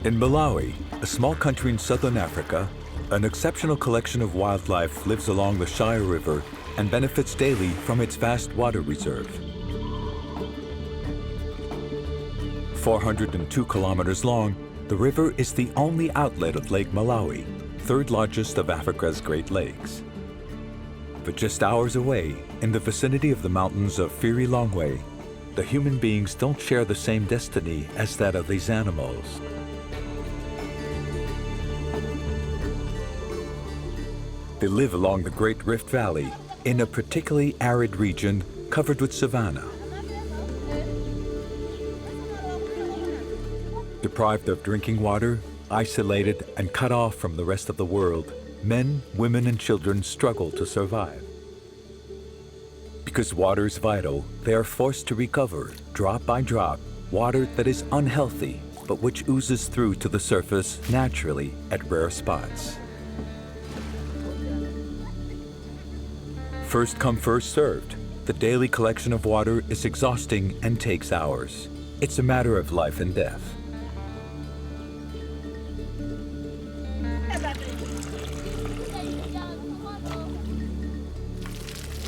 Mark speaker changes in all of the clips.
Speaker 1: In Malawi, a small country in southern Africa, an exceptional collection of wildlife lives along the Shire River and benefits daily from its vast water reserve. 402 kilometers long, the river is the only outlet of Lake Malawi, third largest of Africa's Great Lakes. But just hours away, in the vicinity of the mountains of Phirilongwe, the human beings don't share the same destiny as that of these animals. They live along the Great Rift Valley in a particularly arid region covered with savanna. Deprived of drinking water, isolated and cut off from the rest of the world, men, women, and children struggle to survive. Because water is vital, they are forced to recover, drop by drop, water that is unhealthy, but which oozes through to the surface naturally at rare spots. First come, first served. The daily collection of water is exhausting and takes hours. It's a matter of life and death.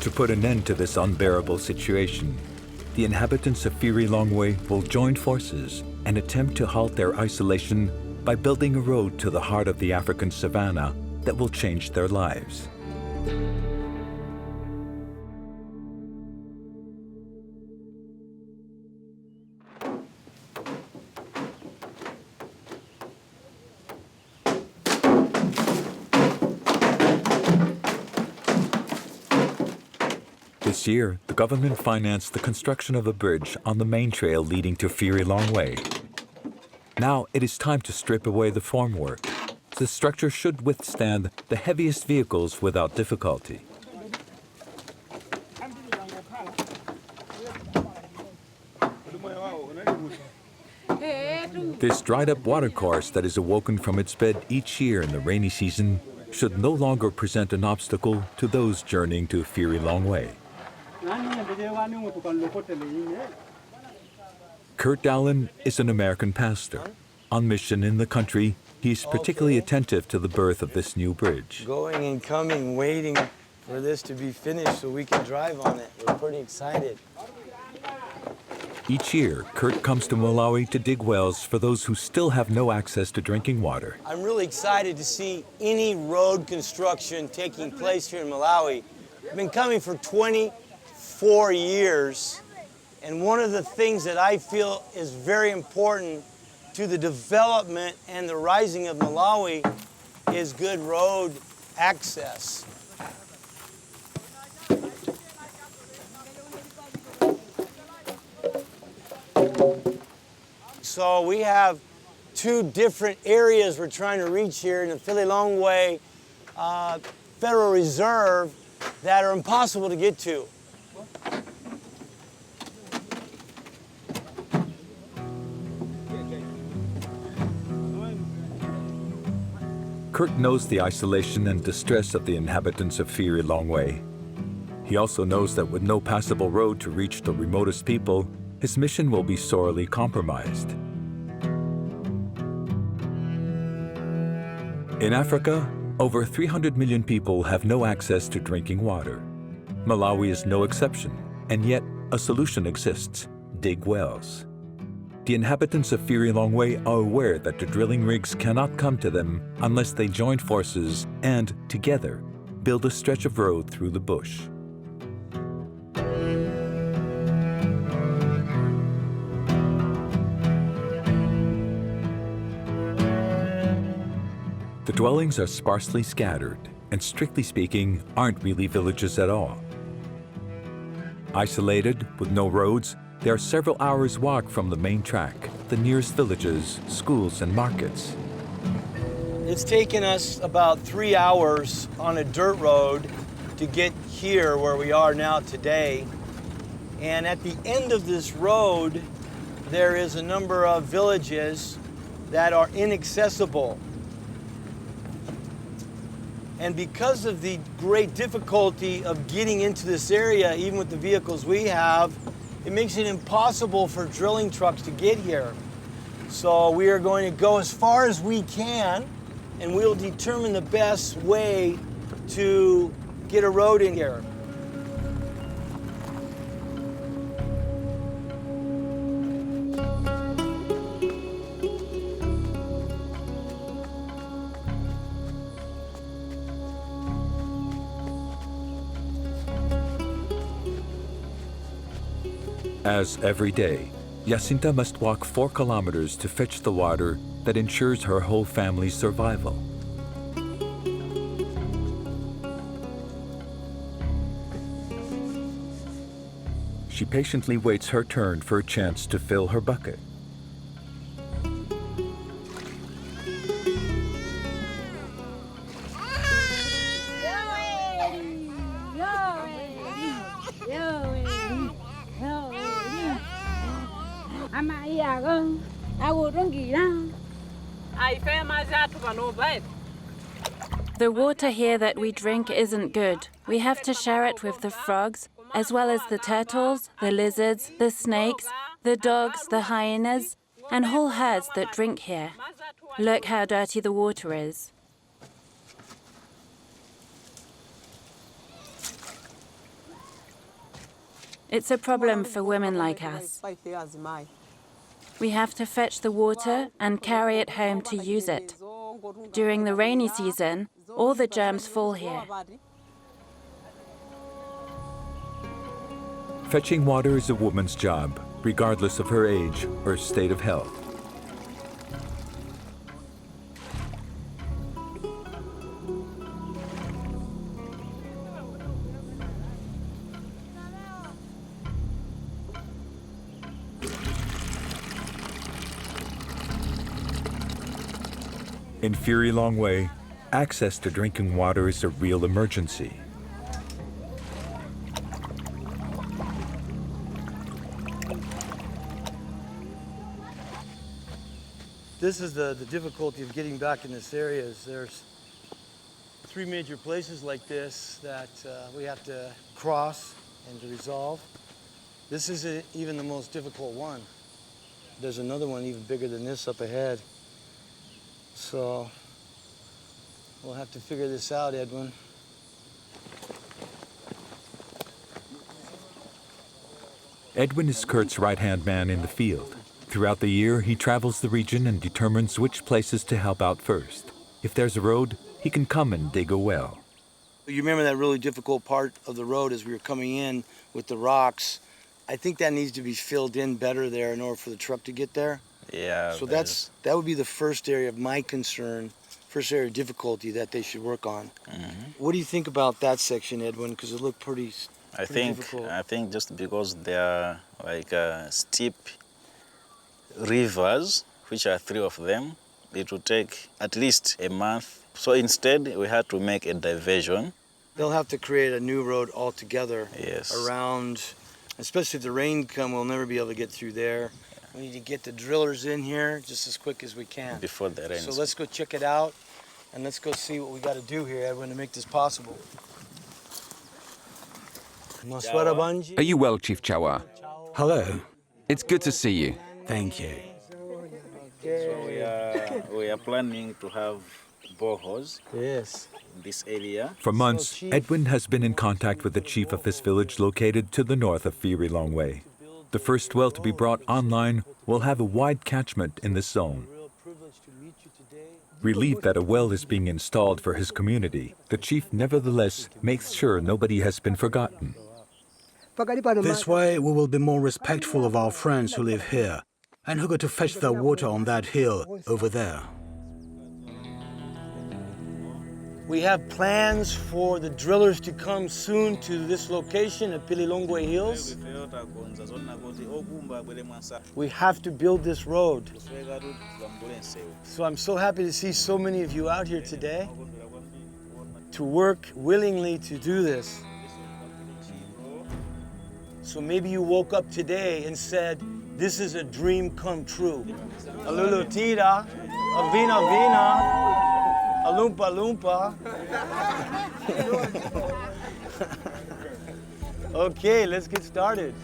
Speaker 1: To put an end to this unbearable situation, the inhabitants of Phirilongwe will join forces and attempt to halt their isolation by building a road to the heart of the African savanna that will change their lives. This year, the government financed the construction of a bridge on the main trail leading to Phirilongwe. Now it is time to strip away the formwork. The structure should withstand the heaviest vehicles without difficulty. This dried-up watercourse that is awoken from its bed each year in the rainy season should no longer present an obstacle to those journeying to Phirilongwe. Kurt Dahlin is an American pastor. On mission in the country, he's particularly attentive to the birth of this new bridge.
Speaker 2: Going and coming, waiting for this to be finished so we can drive on it. We're pretty excited.
Speaker 1: Each year, Kurt comes to Malawi to dig wells for those who still have no access to drinking water.
Speaker 2: I'm really excited to see any road construction taking place here in Malawi. I've been coming for 24 years, and one of the things that I feel is very important to the development and the rising of Malawi is good road access. So we have two different areas we're trying to reach here in the Phrililongwe Federal Reserve that are impossible to get to.
Speaker 1: Kurt knows the isolation and distress of the inhabitants of Phirilongwe. He also knows that with no passable road to reach the remotest people, his mission will be sorely compromised. In Africa, over 300 million people have no access to drinking water. Malawi is no exception, and yet a solution exists: dig wells. The inhabitants of Phirilongwe are aware that the drilling rigs cannot come to them unless they join forces and, together, build a stretch of road through the bush. The dwellings are sparsely scattered and, strictly speaking, aren't really villages at all. Isolated, with no roads, they are several hours' walk from the main track, the nearest villages, schools, and markets.
Speaker 2: It's taken us about 3 hours on a dirt road to get here where we are now today. And at the end of this road, there is a number of villages that are inaccessible. And because of the great difficulty of getting into this area, even with the vehicles we have, it makes it impossible for drilling trucks to get here. So we are going to go as far as we can, and we'll determine the best way to get a road in here.
Speaker 1: As every day, Jacinta must walk 4 kilometers to fetch the water that ensures her whole family's survival. She patiently waits her turn for a chance to fill her bucket.
Speaker 3: The water here that we drink isn't good. We have to share it with the frogs, as well as the turtles, the lizards, the snakes, the dogs, the hyenas, and whole herds that drink here. Look how dirty the water is. It's a problem for women like us. We have to fetch the water and carry it home to use it. During the rainy season, all the germs fall here.
Speaker 1: Fetching water is a woman's job, regardless of her age or state of health. In Phirilongwe, access to drinking water is a real emergency.
Speaker 2: This is the difficulty of getting back in this area. Is there's 3 major places like this that we have to cross and to resolve. This isn't even the most difficult one. There's another one even bigger than this up ahead. So we'll have to figure this out, Edwin.
Speaker 1: Edwin is Kurt's right-hand man in the field. Throughout the year, he travels the region and determines which places to help out first. If there's a road, he can come and dig a well.
Speaker 2: You remember that really difficult part of the road as we were coming in with the rocks? I think that needs to be filled in better there in order for the truck to get there.
Speaker 4: Yeah.
Speaker 2: So that would be the first area of my concern, first area of difficulty that they should work on.
Speaker 4: Mm-hmm.
Speaker 2: What do you think about that section, Edwin? Because it looked pretty difficult.
Speaker 4: I think just because they are like steep rivers, which are 3 of them, it will take at least a month. So instead, we had to make a diversion.
Speaker 2: They'll have to create a new road altogether.
Speaker 4: Yes.
Speaker 2: Around, especially if the rain comes, we'll never be able to get through there. We need to get the drillers in here just as quick as we can.
Speaker 4: Before the rain.
Speaker 2: So let's go check it out, and let's go see what we got to do here, Edwin, to make this possible.
Speaker 5: Are you well, Chief Chawa?
Speaker 6: Hello.
Speaker 5: It's good to see you.
Speaker 6: Thank you.
Speaker 4: So we are planning to have boreholes
Speaker 2: Yes.
Speaker 4: in this area.
Speaker 1: For months,
Speaker 2: Chief-
Speaker 1: Edwin has been in contact with the chief of this village located to the north of Phirilongwe. The first well to be brought online will have a wide catchment in this zone. Relieved that a well is being installed for his community, the chief nevertheless makes sure nobody has been forgotten.
Speaker 6: This way, we will be more respectful of our friends who live here and who go to fetch their water on that hill over there.
Speaker 2: We have plans for the drillers to come soon to this location at Phrililongwe Hills. We have to build this road. So I'm so happy to see so many of you out here today to work willingly to do this. So maybe you woke up today and said, this is a dream come true. Alulu tira, avina vina. A loompa loompa. Okay, let's get started.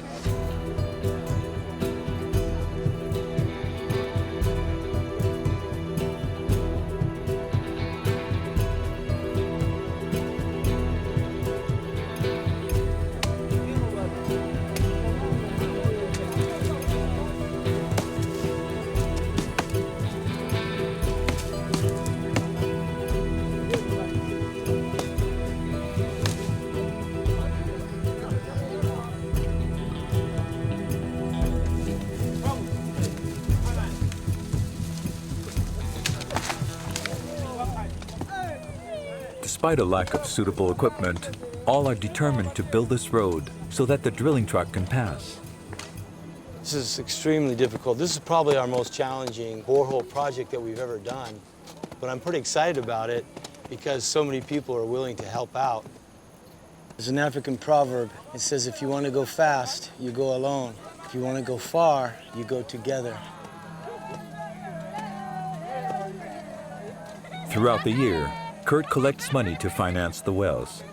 Speaker 1: Despite a lack of suitable equipment, all are determined to build this road so that the drilling truck can pass.
Speaker 2: This is extremely difficult. This is probably our most challenging borehole project that we've ever done, but I'm pretty excited about it because so many people are willing to help out. There's an African proverb. It says, if you want to go fast, you go alone. If you want to go far, you go together.
Speaker 1: Throughout the year, Kurt collects money to finance the wells.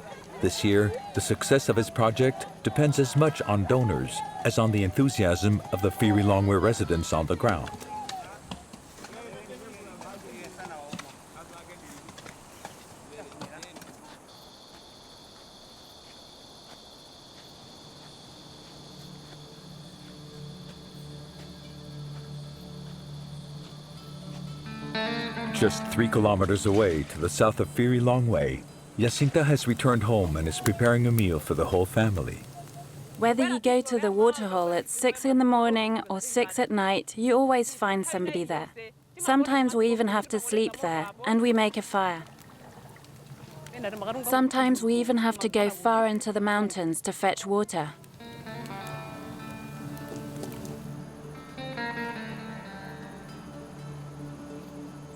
Speaker 1: This year, the success of his project depends as much on donors as on the enthusiasm of the Phirilongwe residents on the ground. Just 3 kilometers away to the south of Phirilongwe, Jacinta has returned home and is preparing a meal for the whole family.
Speaker 3: Whether you go to the waterhole at 6 in the morning or 6 at night, you always find somebody there. Sometimes we even have to sleep there, and we make a fire. Sometimes we even have to go far into the mountains to fetch water.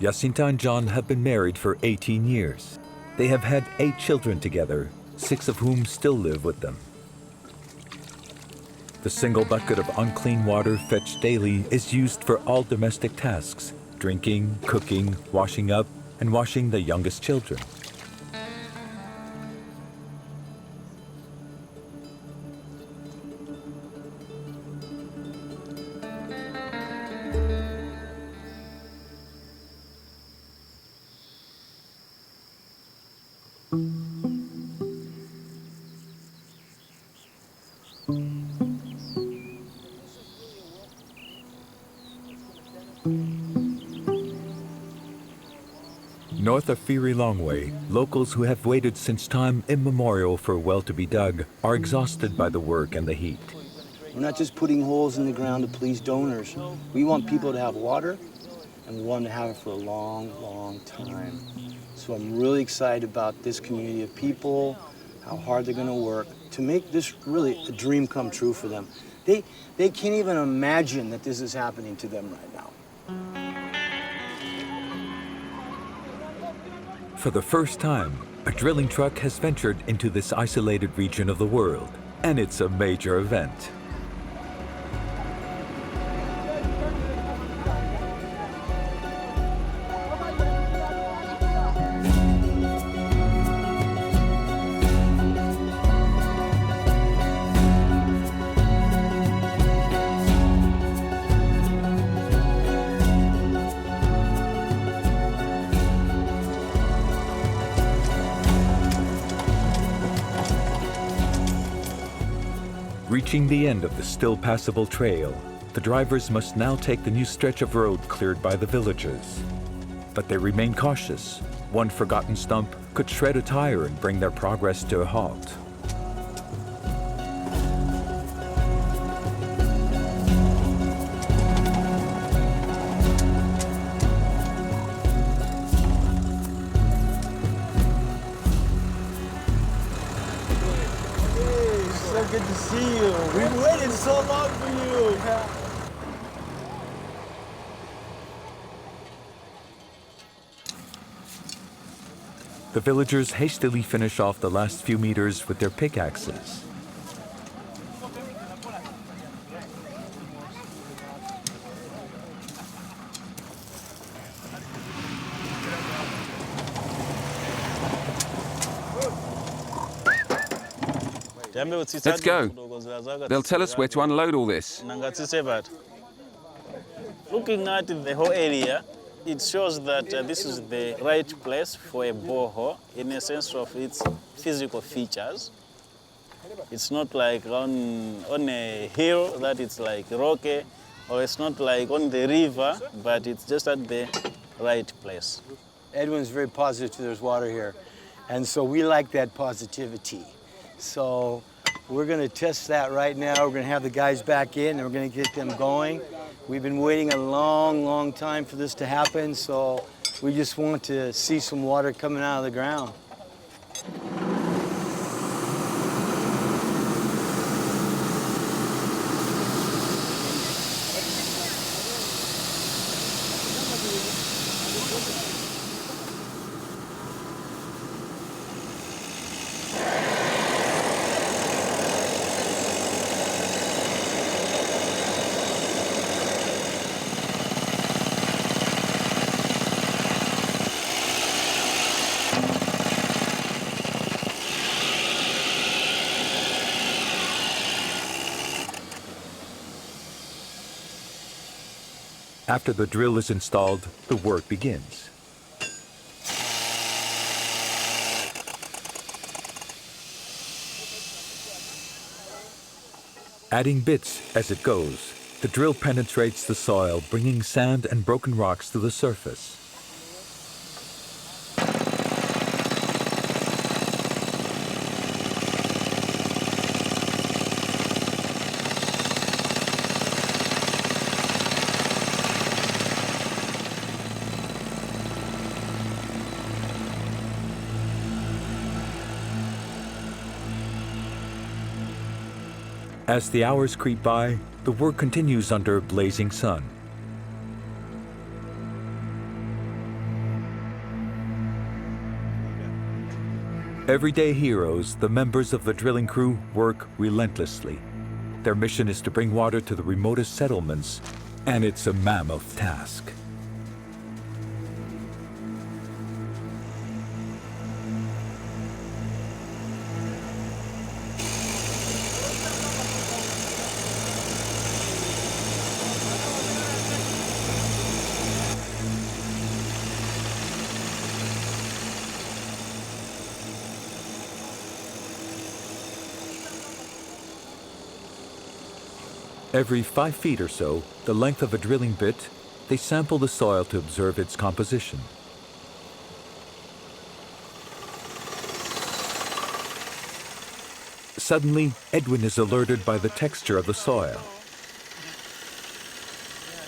Speaker 1: Jacinta and John have been married for 18 years. They have had 8 children together, 6 of whom still live with them. The single bucket of unclean water fetched daily is used for all domestic tasks: drinking, cooking, washing up, and washing the youngest children. North of Phirilongwe, locals who have waited since time immemorial for a well to be dug are exhausted by the work and the heat.
Speaker 2: We're not just putting holes in the ground to please donors. We want people to have water, and we want to have it for a long, long time. So I'm really excited about this community of people, how hard they're going to work to make this really a dream come true for them. They can't even imagine that this is happening to them right now.
Speaker 1: For the first time, a drilling truck has ventured into this isolated region of the world, and it's a major event. Reaching the end of the still passable trail, the drivers must now take the new stretch of road cleared by the villagers. But they remain cautious. One forgotten stump could shred a tire and bring their progress to a halt.
Speaker 2: Good to see you. We've waited so long for you.
Speaker 1: The villagers hastily finish off the last few meters with their pickaxes.
Speaker 5: Let's go. They'll tell us where to unload all this.
Speaker 4: Looking at the whole area, it shows that this is the right place for a borehole in a sense of its physical features. It's not like on a hill that it's like rocky, or it's not like on the river, but it's just at the right place.
Speaker 2: Edwin's very positive there's water here, and so we like that positivity. So we're going to test that right now. We're going to have the guys back in, and we're going to get them going. We've been waiting a long, long time for this to happen, so we just want to see some water coming out of the ground.
Speaker 1: After the drill is installed, the work begins. Adding bits as it goes, the drill penetrates the soil, bringing sand and broken rocks to the surface. As the hours creep by, the work continues under a blazing sun. Everyday heroes, the members of the drilling crew, work relentlessly. Their mission is to bring water to the remotest settlements, and it's a mammoth task. Every 5 feet or so, the length of a drilling bit, they sample the soil to observe its composition. Suddenly, Edwin is alerted by the texture of the soil.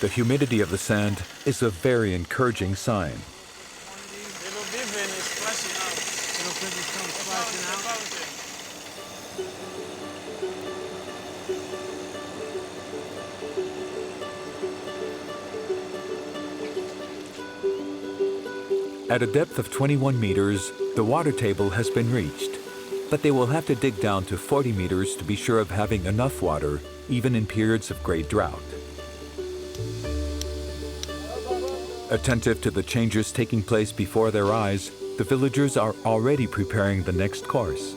Speaker 1: The humidity of the sand is a very encouraging sign. At a depth of 21 meters, the water table has been reached, but they will have to dig down to 40 meters to be sure of having enough water, even in periods of great drought. Attentive to the changes taking place before their eyes, the villagers are already preparing the next course.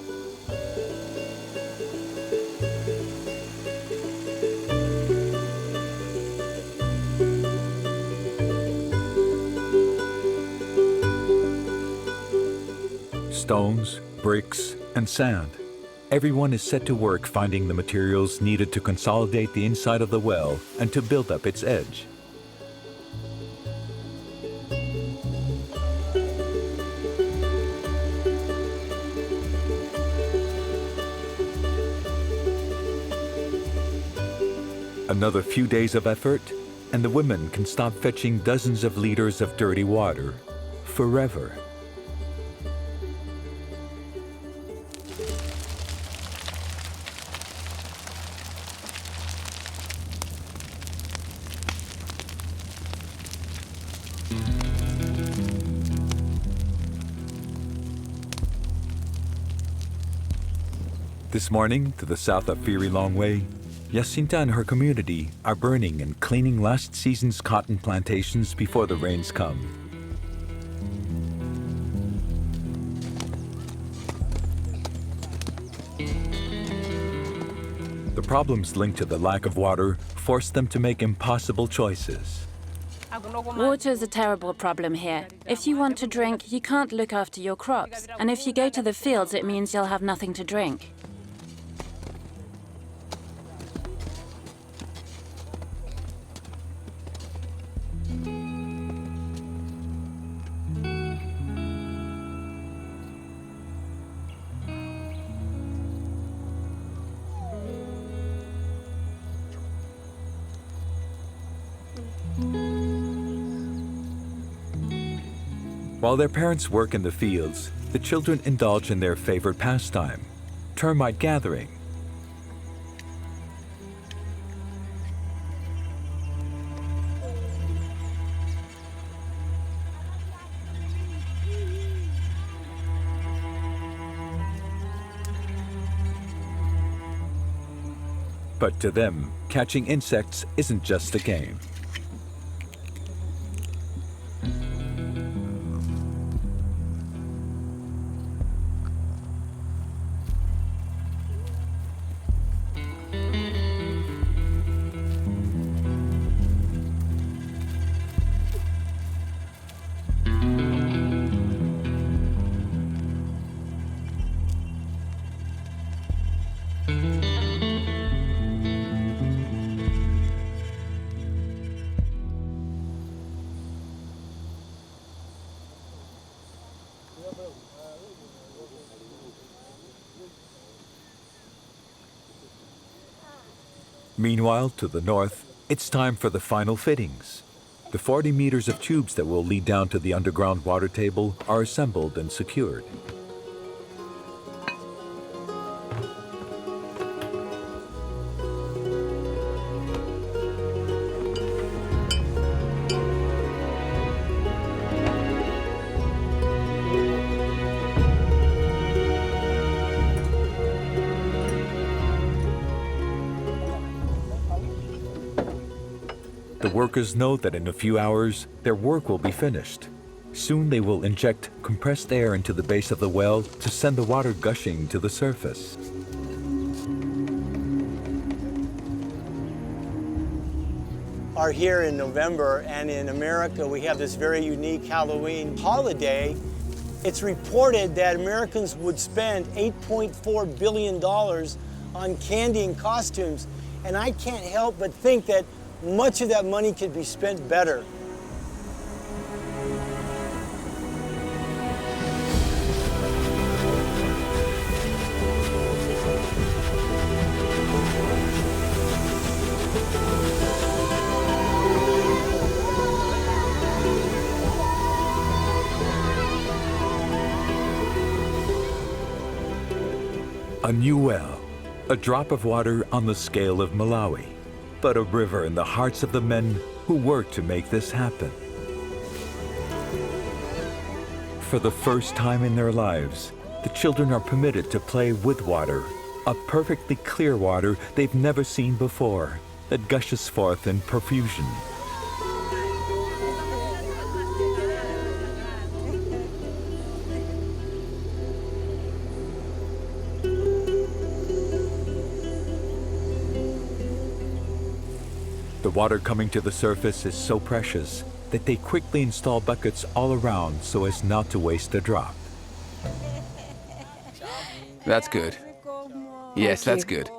Speaker 1: Stones, bricks, and sand. Everyone is set to work finding the materials needed to consolidate the inside of the well and to build up its edge. Another few days of effort, and the women can stop fetching dozens of liters of dirty water forever. This morning, to the south of Phirilongwe, Jacinta and her community are burning and cleaning last season's cotton plantations before the rains come. The problems linked to the lack of water force them to make impossible choices.
Speaker 3: Water is a terrible problem here. If you want to drink, you can't look after your crops. And if you go to the fields, it means you'll have nothing to drink.
Speaker 1: While their parents work in the fields, the children indulge in their favorite pastime, termite gathering. But to them, catching insects isn't just a game. Meanwhile, to the north, it's time for the final fittings. The 40 meters of tubes that will lead down to the underground water table are assembled and secured. The workers know that in a few hours, their work will be finished. Soon they will inject compressed air into the base of the well to send the water gushing to the surface.
Speaker 2: Are here in November, and in America we have this very unique Halloween holiday. It's reported that Americans would spend $8.4 billion on candy and costumes, and I can't help but think that much of that money could be spent better.
Speaker 1: A new well, a drop of water on the scale of Malawi, but a river in the hearts of the men who work to make this happen. For the first time in their lives, the children are permitted to play with water, a perfectly clear water they've never seen before, that gushes forth in profusion. The water coming to the surface is so precious that they quickly install buckets all around so as not to waste a drop.
Speaker 5: That's good. Yes, that's good.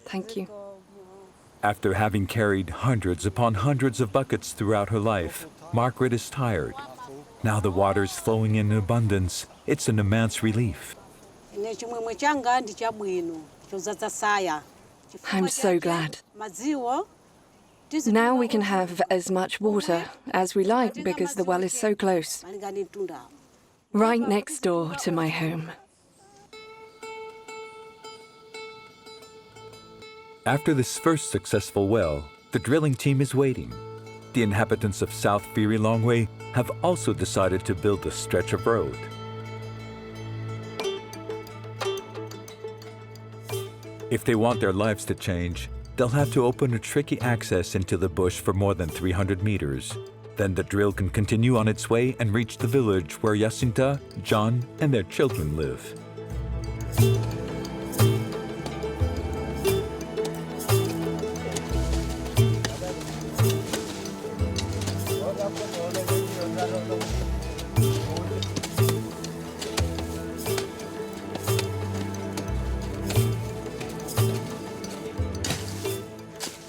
Speaker 7: Thank you.
Speaker 1: After having carried hundreds upon hundreds of buckets throughout her life, Margaret is tired. Now the water's flowing in abundance. It's an immense relief.
Speaker 7: I'm so glad. Now we can have as much water as we like because the well is so close. Right next door to my home.
Speaker 1: After this first successful well, the drilling team is waiting. The inhabitants of South Phirilongwe have also decided to build a stretch of road. If they want their lives to change, they'll have to open a tricky access into the bush for more than 300 meters. Then the drill can continue on its way and reach the village where Jacinta, John, and their children live.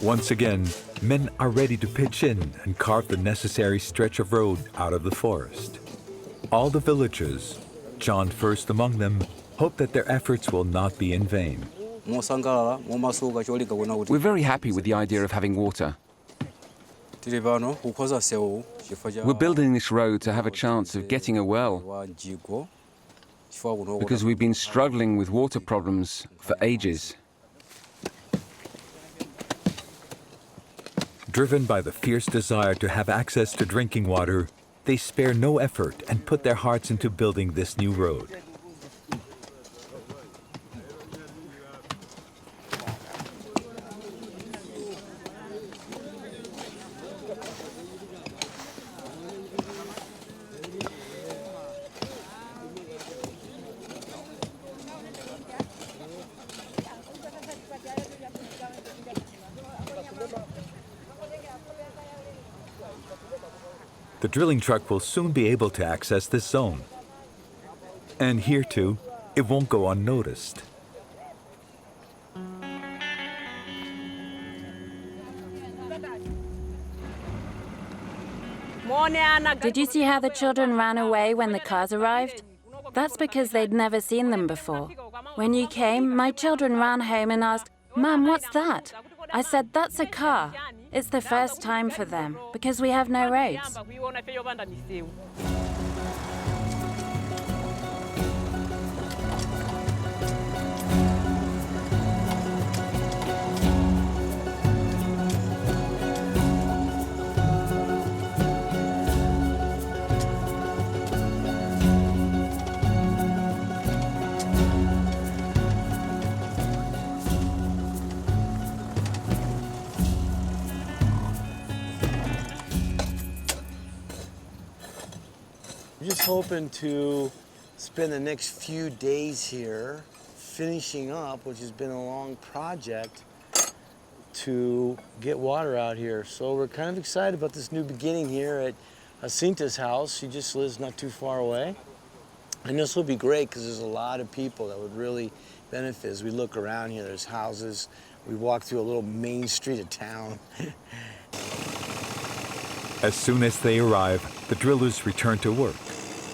Speaker 1: Once again, men are ready to pitch in and carve the necessary stretch of road out of the forest. All the villagers, John first among them, hope that their efforts will not be in vain.
Speaker 5: We're very happy with the idea of having water. We're building this road to have a chance of getting a well, because we've been struggling with water problems for ages.
Speaker 1: Driven by the fierce desire to have access to drinking water, they spare no effort and put their hearts into building this new road. The drilling truck will soon be able to access this zone. And here too, it won't go unnoticed.
Speaker 3: Did you see how the children ran away when the cars arrived? That's because they'd never seen them before. When you came, my children ran home and asked, "Mum, what's that?" I said, that's a car. It's the first time for them, because we have no roads.
Speaker 2: I'm just hoping to spend the next few days here finishing up, which has been a long project, to get water out here. So we're kind of excited about this new beginning here at Jacinta's house. She just lives not too far away. And this will be great because there's a lot of people that would really benefit. As we look around here, there's houses. We walk through a little main street of town.
Speaker 1: As soon as they arrive, the drillers return to work.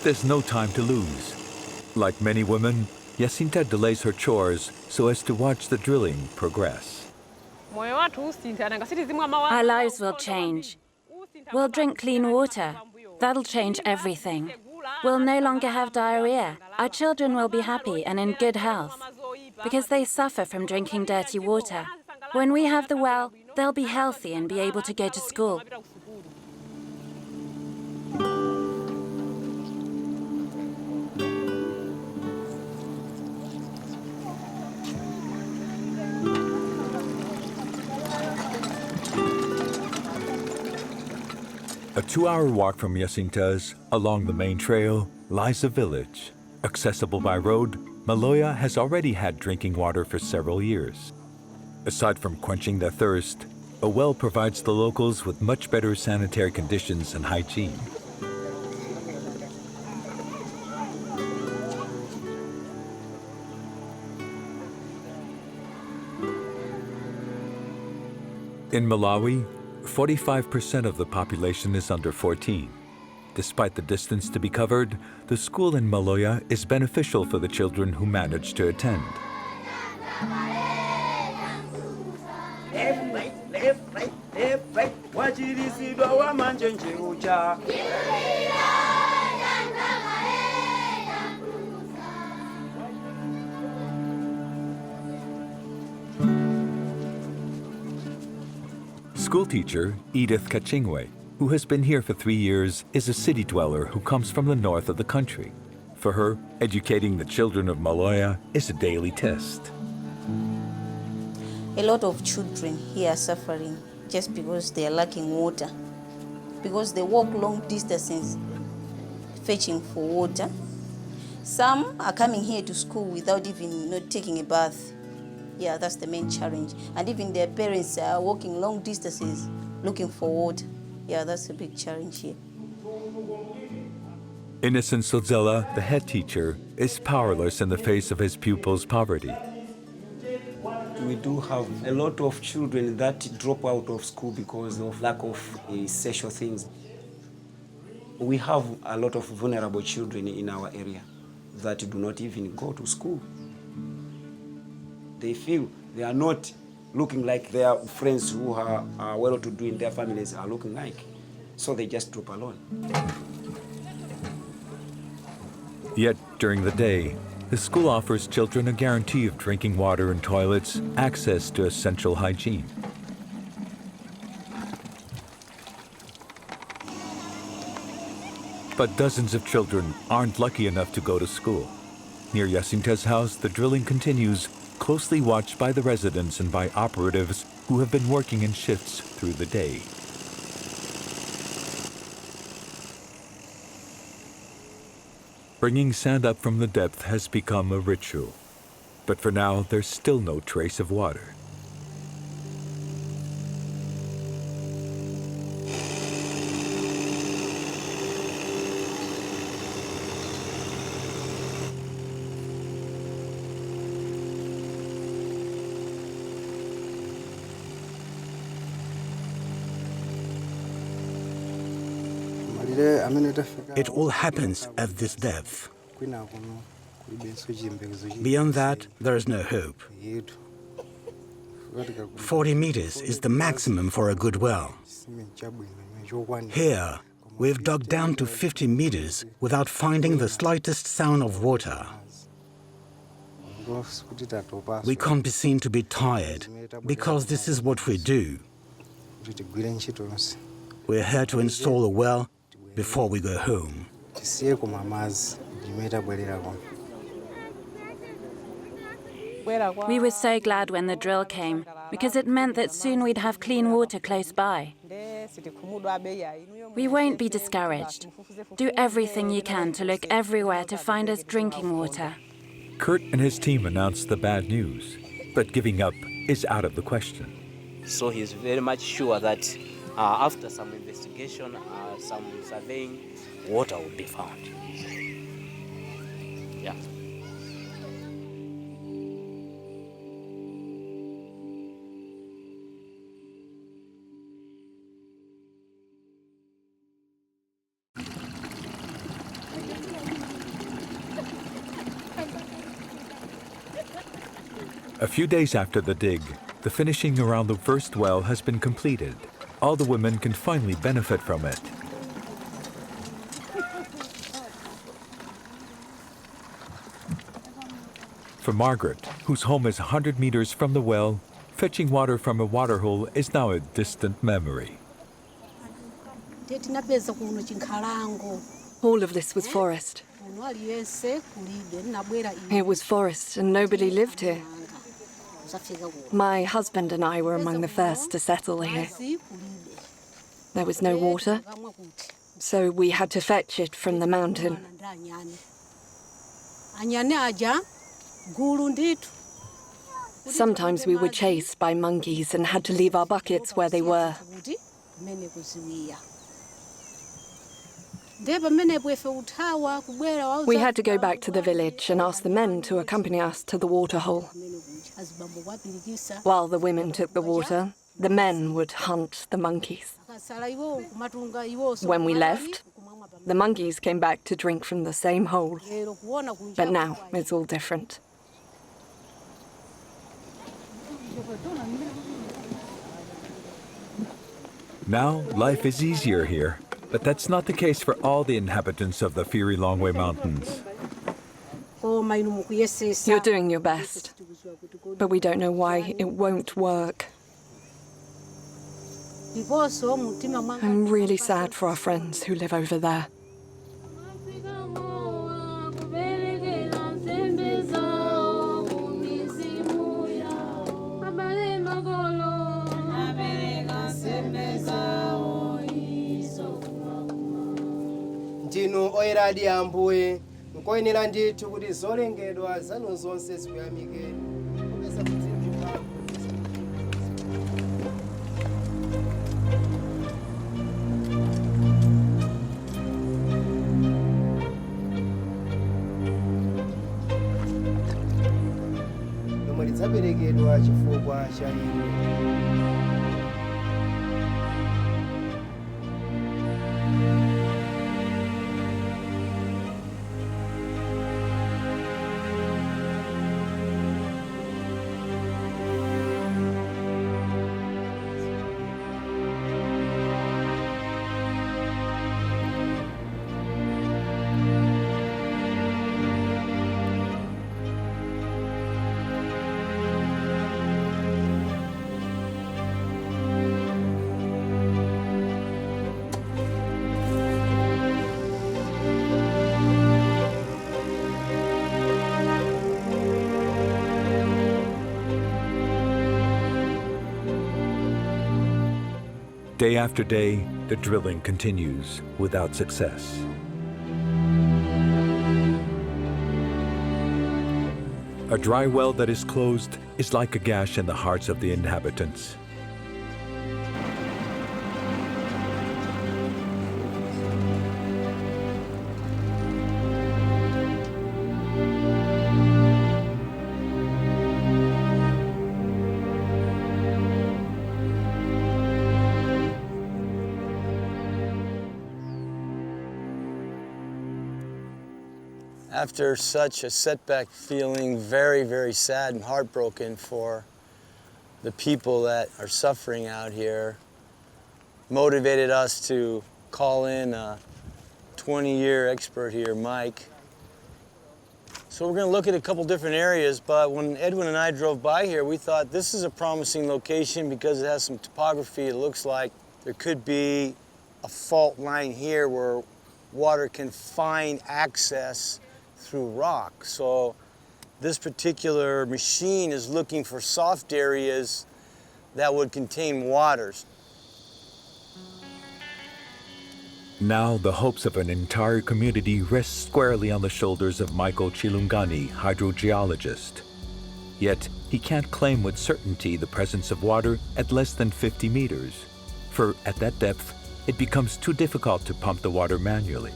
Speaker 1: There's no time to lose. Like many women, Jacinta delays her chores so as to watch the drilling progress.
Speaker 3: Our lives will change. We'll drink clean water. That'll change everything. We'll no longer have diarrhea. Our children will be happy and in good health because they suffer from drinking dirty water. When we have the well, they'll be healthy and be able to go to school.
Speaker 1: A 2-hour walk from Jacinta's, along the main trail, lies a village. Accessible by road, Maloya has already had drinking water for several years. Aside from quenching their thirst, a well provides the locals with much better sanitary conditions and hygiene. In Malawi, 45% of the population is under 14. Despite the distance to be covered, the school in Maloya is beneficial for the children who manage to attend. School teacher Edith Kachingwe, who has been here for 3 years, is a city dweller who comes from the north of the country. For her, educating the children of Maloya is a daily test.
Speaker 8: A lot of children here are suffering just because they are lacking water, because they walk long distances fetching for water. Some are coming here to school without even not taking a bath. Yeah, that's the main challenge. And even their parents are walking long distances looking for water. Yeah, that's a big challenge here.
Speaker 1: Innocent Sodzella, the head teacher, is powerless in the face of his pupils' poverty.
Speaker 9: We do have a lot of children that drop out of school because of lack of essential things. We have a lot of vulnerable children in our area that do not even go to school. They feel they are not looking like their friends who are well-to-do in their families are looking like. So they just drop alone.
Speaker 1: Yet, during the day, the school offers children a guarantee of drinking water and toilets, access to essential hygiene. But dozens of children aren't lucky enough to go to school. Near Jacinta's house, the drilling continues, closely watched by the residents and by operatives who have been working in shifts through the day. Bringing sand up from the depth has become a ritual, but for now there's still no trace of water.
Speaker 6: It all happens at this depth. Beyond that, there is no hope. 40 meters is the maximum for a good well. Here, we've dug down to 50 meters without finding the slightest sound of water. We can't be seen to be tired because this is what we do. We're here to install a well before we go home.
Speaker 3: We were so glad when the drill came, because it meant that soon we'd have clean water close by. We won't be discouraged. Do everything you can to look everywhere to find us drinking water.
Speaker 1: Kurt and his team announced the bad news, but giving up is out of the question.
Speaker 10: So he's very much sure that after some investigation, some surveying, water will be found. Yeah.
Speaker 1: A few days after the dig, the finishing around the first well has been completed. All the women can finally benefit from it. For Margaret, whose home is 100 meters from the well, fetching water from a waterhole is now a distant memory.
Speaker 7: All of this was forest. It was forest and nobody lived here. My husband and I were among the first to settle here. There was no water, so we had to fetch it from the mountain. Sometimes we were chased by monkeys and had to leave our buckets where they were. We had to go back to the village and ask the men to accompany us to the waterhole. While the women took the water, the men would hunt the monkeys. When we left, the monkeys came back to drink from the same hole. But now it's all different.
Speaker 1: Now, life is easier here, but that's not the case for all the inhabitants of the Phirilongwe Mountains.
Speaker 7: You're doing your best, but we don't know why it won't work. I'm really sad for our friends who live over there.
Speaker 11: Ndinu oiradi ambuye nkoyenera ndithu kuti zolengedwa zanu zonse zikuyamike. Lomwe lidzaperekedwa chifukwa cha inu.
Speaker 1: Day after day, the drilling continues without success. A dry well that is closed is like a gash in the hearts of the inhabitants.
Speaker 2: After such a setback, feeling very, very sad and heartbroken for the people that are suffering out here motivated us to call in a 20-year expert here, Mike. So we're going to look at a couple different areas, but when Edwin and I drove by here, we thought this is a promising location because it has some topography. It looks like there could be a fault line here where water can find access through rock. So this particular machine is looking for soft areas that would contain waters.
Speaker 1: Now the hopes of an entire community rest squarely on the shoulders of Michael Chilungani, hydrogeologist. Yet he can't claim with certainty the presence of water at less than 50 meters, for at that depth it becomes too difficult to pump the water manually.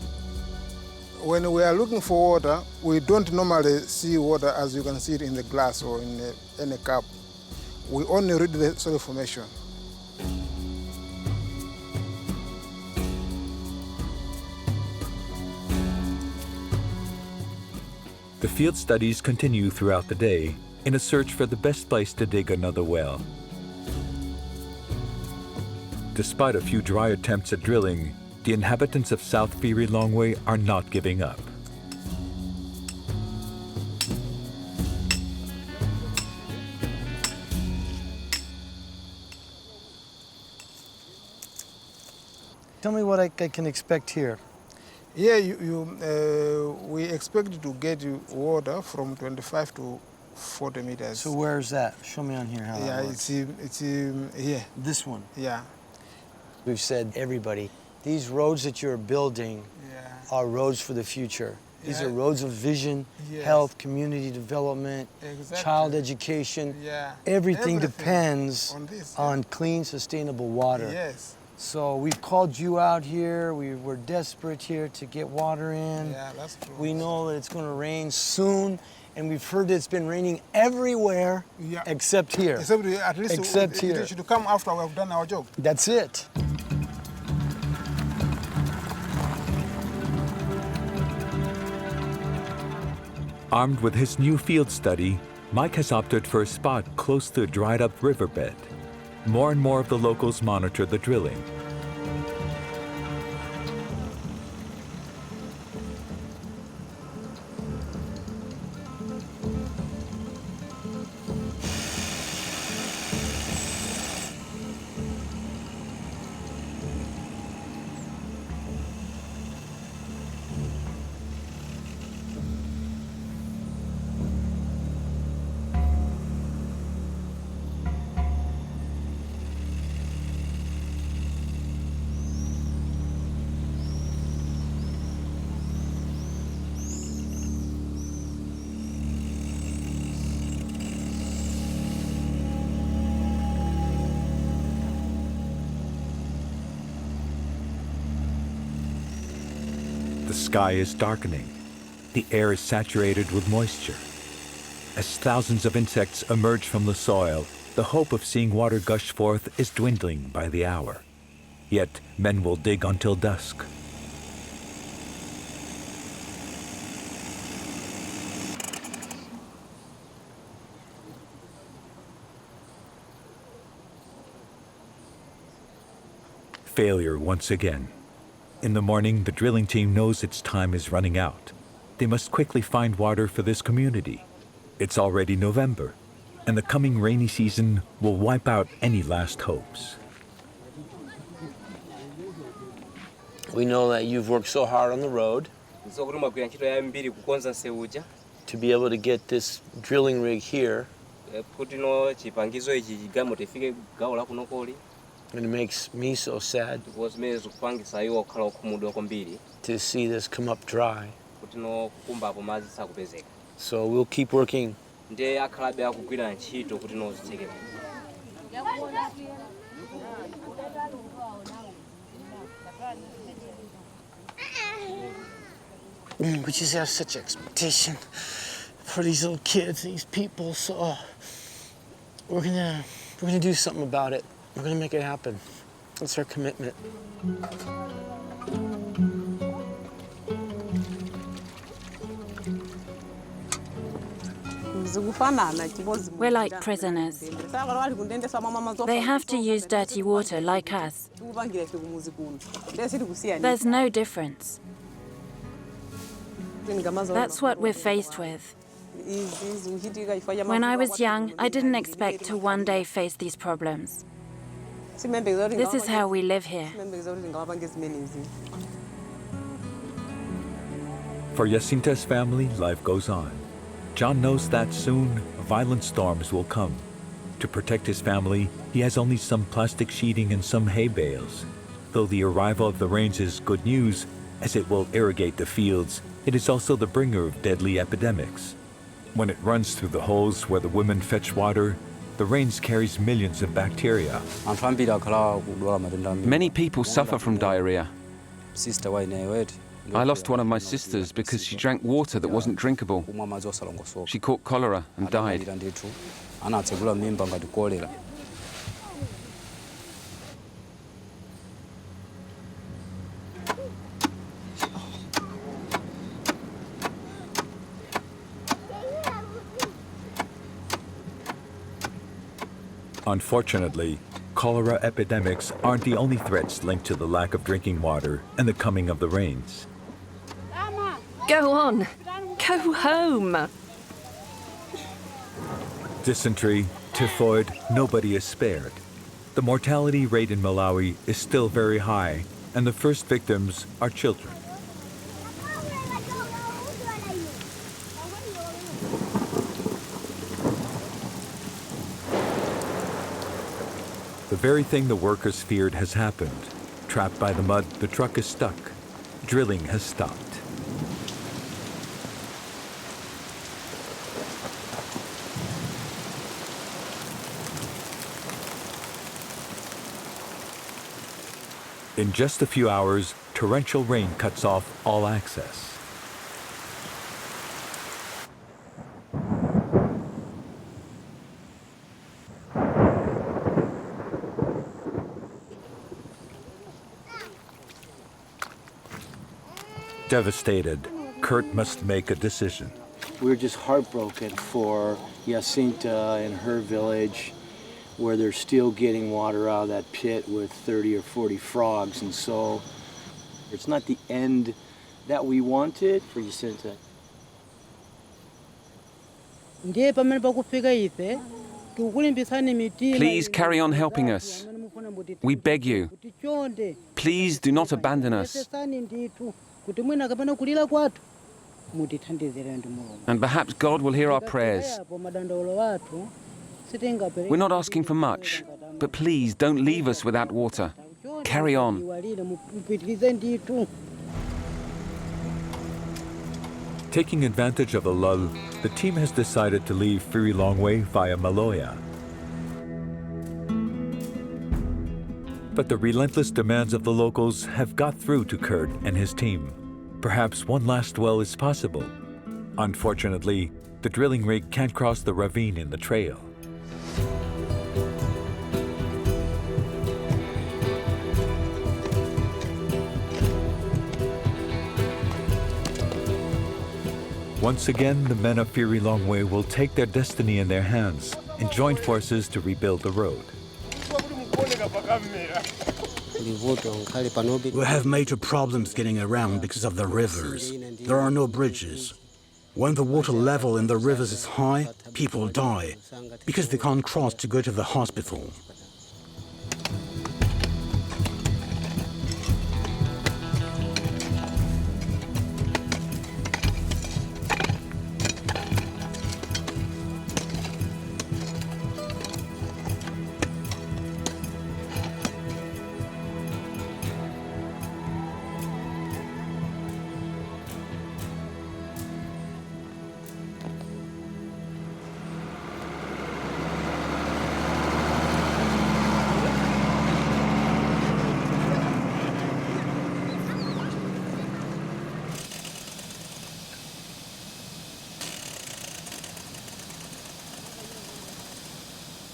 Speaker 12: When we are looking for water, we don't normally see water as you can see it in the glass or in any cup. We only read the soil formation.
Speaker 1: The field studies continue throughout the day in a search for the best place to dig another well. Despite a few dry attempts at drilling, the inhabitants of South Phirilongwe are not giving up.
Speaker 2: Tell me what I can expect here.
Speaker 12: Here we expect to get water from 25 to 40 meters.
Speaker 2: So where's that? Show me on here how that works.
Speaker 12: It's here.
Speaker 2: This one?
Speaker 12: Yeah.
Speaker 2: We've said, everybody, these roads that you're building are roads for the future. These are roads of vision, health, community development, child education. Everything depends on clean, sustainable water.
Speaker 12: Yes.
Speaker 2: So we've called you out here. We're desperate here to get water in.
Speaker 12: Yeah, that's true.
Speaker 2: We know that it's going to rain soon, and we've heard that it's been raining everywhere except here.
Speaker 12: Except at least
Speaker 2: here.
Speaker 12: It should come after we've done our job.
Speaker 2: That's it.
Speaker 1: Armed with his new field study, Mike has opted for a spot close to a dried-up riverbed. More and more of the locals monitor the drilling. The sky is darkening. The air is saturated with moisture. As thousands of insects emerge from the soil, the hope of seeing water gush forth is dwindling by the hour. Yet men will dig until dusk. Failure once again. In the morning, the drilling team knows its time is running out. They must quickly find water for this community. It's already November, and the coming rainy season will wipe out any last hopes.
Speaker 2: We know that you've worked so hard on the road to be able to get this drilling rig here. And it makes me so sad to see this come up dry. So we'll keep working. We just have such expectation for these little kids, these people. So we're gonna do something about it. We're gonna make it happen. That's our commitment.
Speaker 3: We're like prisoners. They have to use dirty water like us. There's no difference. That's what we're faced with. When I was young, I didn't expect to one day face these problems. This is how we live here.
Speaker 1: For Jacinta's family, life goes on. John knows that soon violent storms will come. To protect his family, he has only some plastic sheeting and some hay bales. Though the arrival of the rains is good news, as it will irrigate the fields, it is also the bringer of deadly epidemics. When it runs through the holes where the women fetch water, the rains carries millions of bacteria.
Speaker 5: Many people suffer from diarrhea. I lost one of my sisters because she drank water that wasn't drinkable. She caught cholera and died.
Speaker 1: Unfortunately, cholera epidemics aren't the only threats linked to the lack of drinking water and the coming of the rains.
Speaker 7: Go on. Go home.
Speaker 1: Dysentery, typhoid, nobody is spared. The mortality rate in Malawi is still very high, and the first victims are children. The very thing the workers feared has happened. Trapped by the mud, the truck is stuck. Drilling has stopped. In just a few hours, torrential rain cuts off all access. Devastated, Kurt must make a decision.
Speaker 13: We're just heartbroken for Jacinta and her village, where they're still getting water out of that pit with 30 or 40 frogs, and so it's not the end that we wanted for Jacinta.
Speaker 5: Please carry on helping us. We beg you. Please do not abandon us. And perhaps God will hear our prayers. We're not asking for much, but please don't leave us without water. Carry on.
Speaker 1: Taking advantage of the lull, the team has decided to leave Phirilongwe via Maloya. But the relentless demands of the locals have got through to Kurt and his team. Perhaps one last well is possible. Unfortunately, the drilling rig can't cross the ravine in the trail. Once again, the men of Phirilongwe will take their destiny in their hands and join forces to rebuild the road.
Speaker 6: We have major problems getting around because of the rivers. There are no bridges. When the water level in the rivers is high, people die because they can't cross to go to the hospital.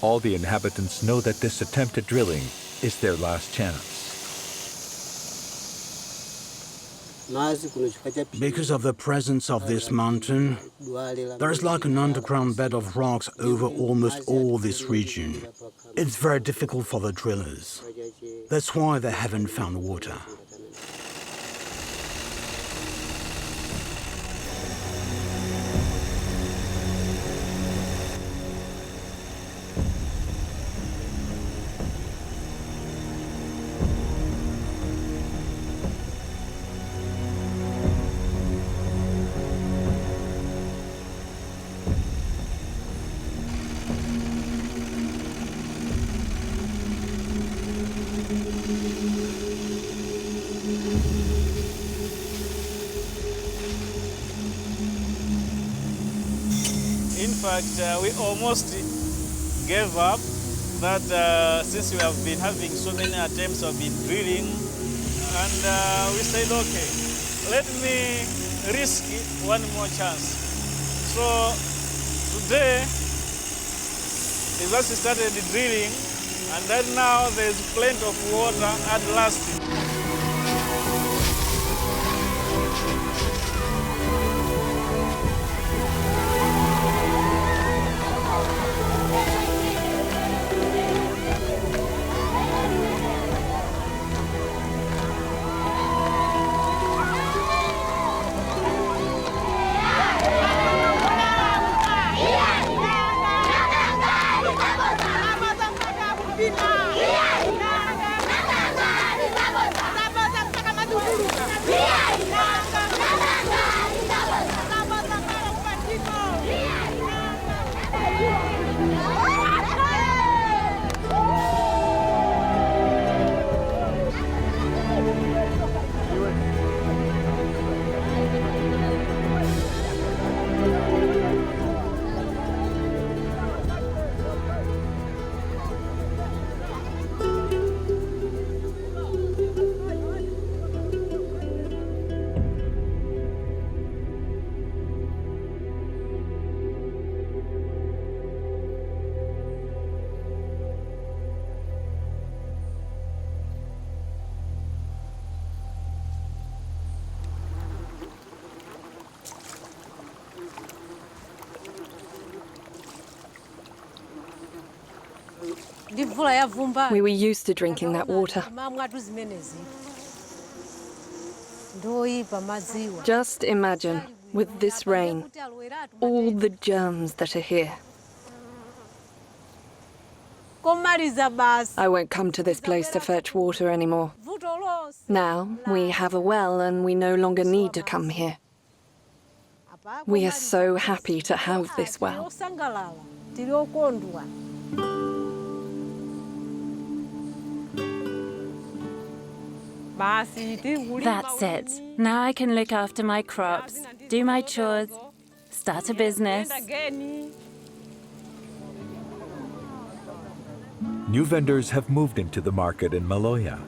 Speaker 1: All the inhabitants know that this attempt at drilling is their last chance.
Speaker 6: Because of the presence of this mountain, there is like an underground bed of rocks over almost all this region. It's very difficult for the drillers. That's why they haven't found water.
Speaker 4: In fact, we almost gave up that since we have been having so many attempts of been drilling, and we said, okay, let me risk it one more chance. So today, we just started drilling, and then now there's plenty of water at last.
Speaker 7: We were used to drinking that water. Just imagine, with this rain, all the germs that are here. I won't come to this place to fetch water anymore. Now we have a well and we no longer need to come here. We are so happy to have this well.
Speaker 3: That's it. Now I can look after my crops, do my chores, start a business.
Speaker 1: New vendors have moved into the market in Maloya.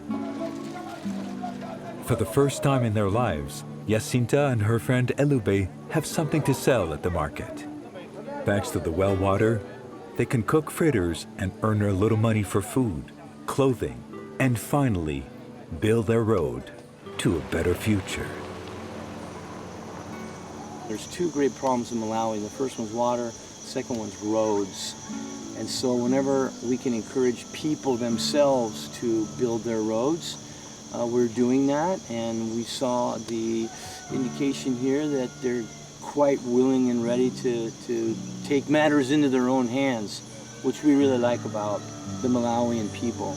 Speaker 1: For the first time in their lives, Jacinta and her friend Elube have something to sell at the market. Thanks to the well water, they can cook fritters and earn a little money for food, clothing, and finally, build their road to a better future.
Speaker 13: There's two great problems in Malawi. The first one's water, the second one's roads. And so whenever we can encourage people themselves to build their roads, we're doing that, and we saw the indication here that they're quite willing and ready to take matters into their own hands, which we really like about the Malawian people.